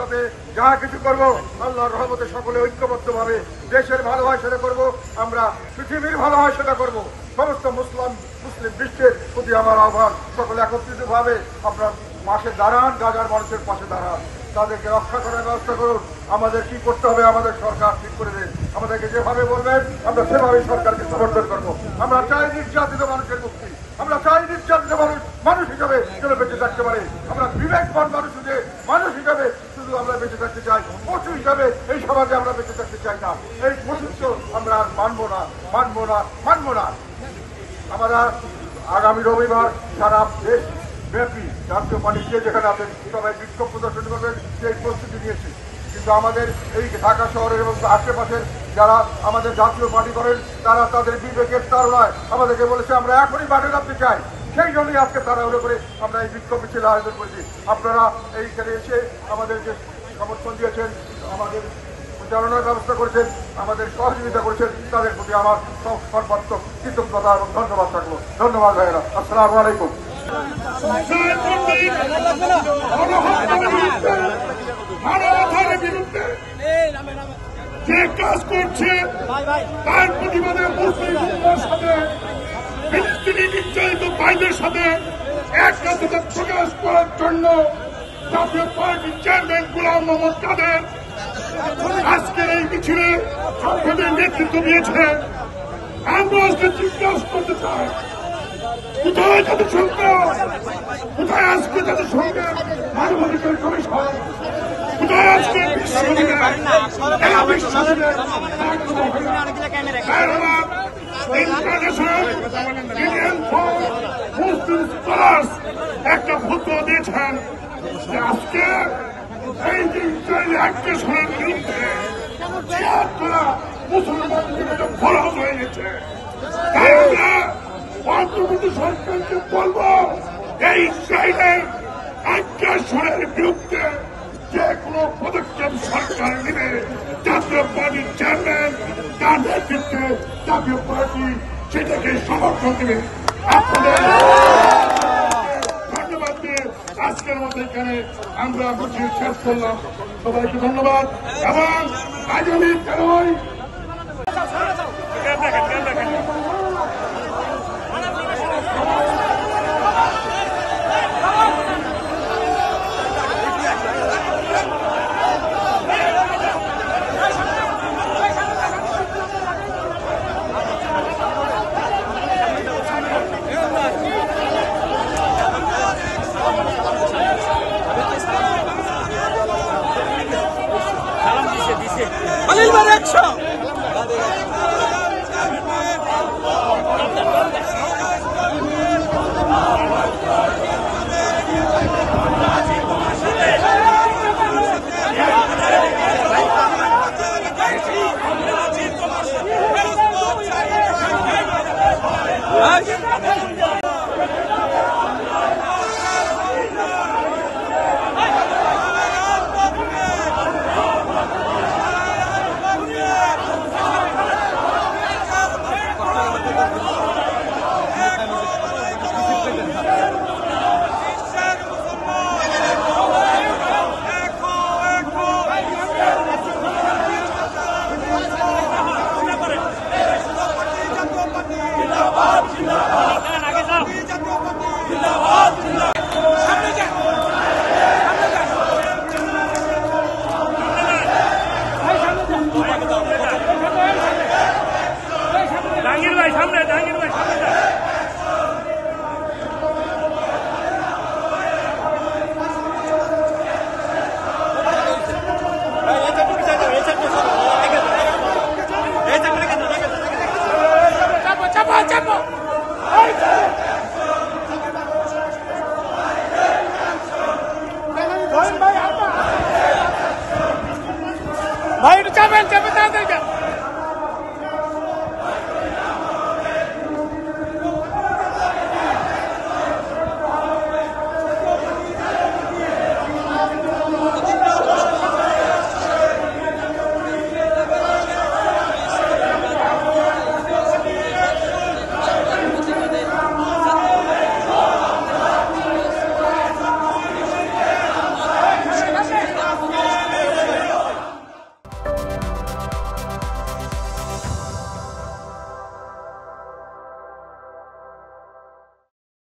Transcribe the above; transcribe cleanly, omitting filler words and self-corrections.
সাথে যা কিছু করব আল্লাহর রহমতে সকলে ঐক্যবদ্ধভাবে দেশের ভালো হয় সেটা করব, আমরা পৃথিবীর ভালো হয় সেটা করব। সমস্ত মুসলিম বিশ্বের প্রতি আমার আহ্বান, সকলে একত্রিতভাবে আপনার পাশে দাঁড়ান, গাজার মানুষের পাশে দাঁড়ান, তাদেরকে রক্ষা করার ব্যবস্থা করুন। আমাদের কি করতে হবে আমাদের সরকার ঠিক করে দেন, আমাদেরকে যেভাবে বলবেন আমরা সেভাবেই সরকারকে সমর্থন করবো। আমরা চাই নির্যাতিত মানুষের মুক্তি, আমরা চাই নির্যাতিত মানুষ হিসাবে যেন বেঁচে থাকতে পারে। আমরা বিবেকবান মানুষ হিসাবে শুধু আমরা বেঁচে থাকতে চাই, পশু হিসাবে এই সমাজে আমরা বেঁচে থাকতে চাই না। এই পশুত্ব আমরা আর মানবো না। আমরা আগামী রবিবার সারা দেশ ব্যাপী জাতীয় পার্টি যেখানে আছেন সবাই বিক্ষোভ প্রদর্শন করবেন সেই প্রস্তুতি নিয়েছে। কিন্তু আমাদের এই ঢাকা শহরের এবং আশেপাশের যারা আমাদের জাতীয় পার্টি করেন তারা তাদের বিবেকের তাড়নায় আমাদেরকে বলেছে আমরা এখনই মাঠে নামতে চাই। সেই জন্যই আজকে তাড়াহুড়ো করে আমরা এই বিক্ষোভ মিছিল আয়োজন করেছি। আপনারা এইখানে এসে আমাদেরকে সমর্থন দিয়েছেন, আমাদের পরিচালনার ব্যবস্থা করেছেন, আমাদের সহযোগিতা করেছেন, তাদের প্রতি আমার সর্বাত্মক কৃতজ্ঞতা এবং ধন্যবাদ থাকলো। ধন্যবাদ ভাইয়েরা, আসসালামু আলাইকুম। মানবতার বিরুদ্ধে যে কাজ করছে তার প্রতিবাদে মুসলিমদের সাথে ফিলিস্তিনি নির্যাতিত ভাইদের সাথে একত্রতা প্রকাশ করার জন্য জাতীয় পার্টির চেয়ারম্যান গোলাম মোহাম্মদ কাদের আজকের এই মিছিলে সংসদের নেতৃত্ব দিয়েছে। আমরা আজকে জিজ্ঞাসা করতে চাই কোথায় জাতিসংঘ, কোথায় আজকে জাতিসংঘের মানবাধিকার কমিশন, কোথায় আজকে একটা ফতোয়া দিয়েছেন যে আজকে এই যে ইসরায়েলি আগ্রাসনের বিরুদ্ধে জিহাদ করা মুসলমানদের ফরজ হয়ে গেছে। তাই আমরা অন্তর্বর্তী সরকারকে বলবো এই ইসরায়েলের আগ্রাসনের বিরুদ্ধে যে কোনো পদক্ষেপ সরকার নেবে জাতীয় পার্টির চেয়ারম্যান তার নেতৃত্বে জাতীয় পার্টি সেটাকে সমর্থন দেবে। আপনাদের ধন্যবাদ দিয়ে আজকের মতো এখানে আমরা শেষ করলাম। সবাইকে ধন্যবাদ এবং আগামী 13